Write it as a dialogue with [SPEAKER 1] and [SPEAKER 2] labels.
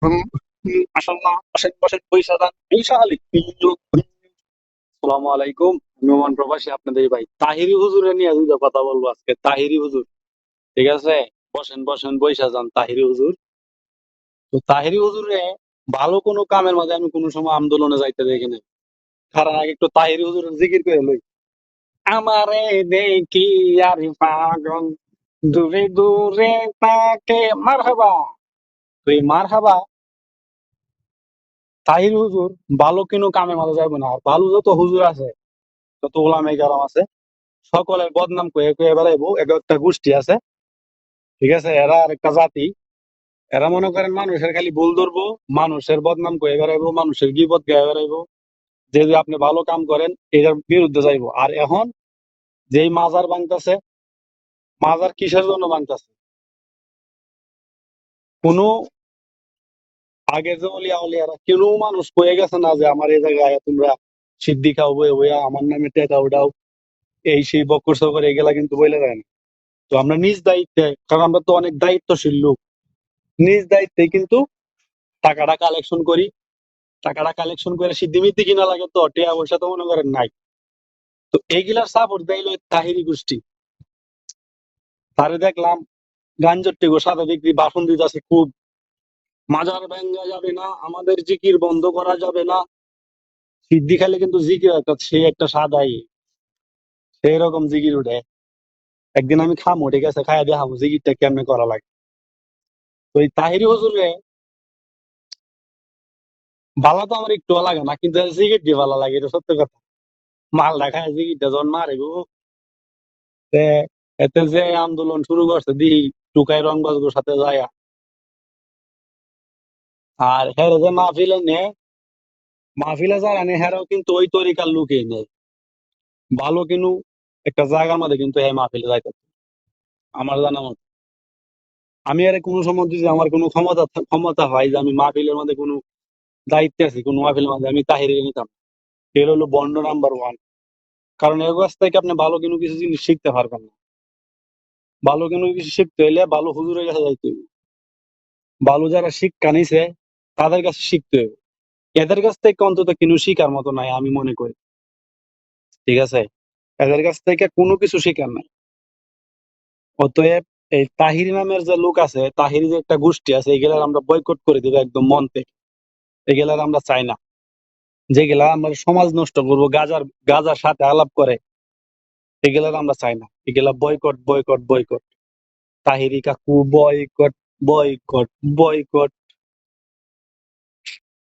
[SPEAKER 1] মাশাআল্লাহ, বসেন বসেন, পয়সা দান, পয়সা আলী। আসসালামু আলাইকুম। নোমান প্রবাসী আপনাদের ভাই তাহিরি হুজুরের নিয়ে দুটো কথা বলবো আজকে। তাহিরি হুজুর, ঠিক আছে? বসেন বসেন, পয়সা যান তাহিরি হুজুর। তো তাহিরি হুজুরে ভালো কোনো কামের মাঝে আমি কোনো সময় আন্দোলনে যাইতে দেখি না। কারণ আগে একটু তাহিরি হুজুরের জিকির করে লই। আমারে দেখি আর পাগল, দূরে দূরে তাকে মারহাবা। তো এই মারহাবা তাহির হুজুর ভালো কোনো কামে মাঝে যাইব না। আর ভালো যত হুজুর আছে, যত ওলামায়ে কেরাম আছে, সকলের বদনাম কয়ে কয়ে বেড়াইবো। এক একটা গোষ্ঠী আছে, ঠিক আছে? এরা আর একটা জাতি। এরা মনে করেন মানুষের খালি ভুল ধরবো, মানুষের বদনাম কয়ে বেড়াইবো, মানুষের গিবত গায়ে বেড়াইবো। যে যে আপনি ভালো কাম করেন এটার বিরুদ্ধে যাইবো। আর এখন যেই মাজার ভাঙতাছে, মাজার কিসের জন্য ভাঙতাছে? কোনো আগে যে অলিয়া উলিয়ারা কেন মানুষ কয়ে গেছে না যে আমার এই জায়গায় তোমরা সিদ্ধি খাও, বয়ে বইয়া আমার নামে টেকা উঠাও, এই সেই বকর সকর এগুলা কিন্তু বলে দেয় না। তো আমরা নিজ দায়িত্বে, কারণ আমরা তো অনেক দায়িত্বশীল লোক, নিজ দায়িত্বে কিন্তু টাকাটা কালেকশন করি। টাকাটা কালেকশন করে সিদ্ধি মিদ্ধি কিনা লাগে, তো টিয়া পয়সা তো মনে করেন নাই। তো এইগুলার সাপোর্ট দেয় হলো তাহিরি গোষ্ঠী। তারে দেখলাম গাঞ্জর টেগো সাদা বিক্রি বাসন দিতেছে খুব। মাজার ভাঙ্গা যাবে না, আমাদের জিকির বন্ধ করা যাবে না। সিদ্ধি খাইলে কিন্তু জিকির একটা সে একটা সাদাই সেই রকম জিকির উঠে। একদিন আমি খামো, ঠিক আছে? খাইয়া দেখাবো জিকিরটা কেমনে করা লাগে। তো এই তাহিরি হুজুরে ভালো তো আমার একটু লাগে না, কিন্তু জিকির দিয়ে ভালো লাগে, এটা সত্য কথা। মাল দেখায় জিকিরটা যখন মারে গো, তে এতে যে আন্দোলন শুরু করছে দি টুকাই রংবাজগুলোর সাথে যায়। আর হেরে যে মাহফিলে নে, মাহফিলে যারা নে হেরাও কিন্তু ওই তরিকার লুকিয়ে নেই। ভালো কিনু একটা জায়গার মধ্যে কিন্তু এই মাহফিলে যাইতে আমার জানা মতো। আমি আরে কোনো সময় যদি আমার কোনো ক্ষমতা হয় যে আমি মাহফিলের মধ্যে কোনো দায়িত্বে আছি, কোনো মাহফিলের মধ্যে আমি তাহিরে নিতাম। এর হলো বন্ড নাম্বার ওয়ান। কারণ এর কাছ থেকে আপনি ভালো কোনো কিছু জিনিস শিখতে পারবেন না। ভালো কোনো কিছু শিখতে হইলে ভালো হুজুরের কাছে যাইতে হবে। ভালো যারা শিক্ষা নিছে তাদের কাছে শিখতে হবে। এদের কাছ থেকে অন্তত কোনো শিখার মতো নাই আমি মনে করি, ঠিক আছে? এদের কাছ থেকে কোনো কিছু শিখার নাই। অতএব এই তাহিরি নামের যে লোক আছে, তাহিরি যে একটা গোষ্ঠী আছে, এগুলার আমরা বয়কট করে দিব একদম মন থেকে। এগুলার আমরা চাই না। যেগুলা আমরা সমাজ নষ্ট করবো, গাজার সাথে আলাপ করে, এগুলার আমরা চাই না। এগুলা বয়কট বয়কট বয়কট। তাহিরি কাকু বয়কট, বয়কট, বয়কট।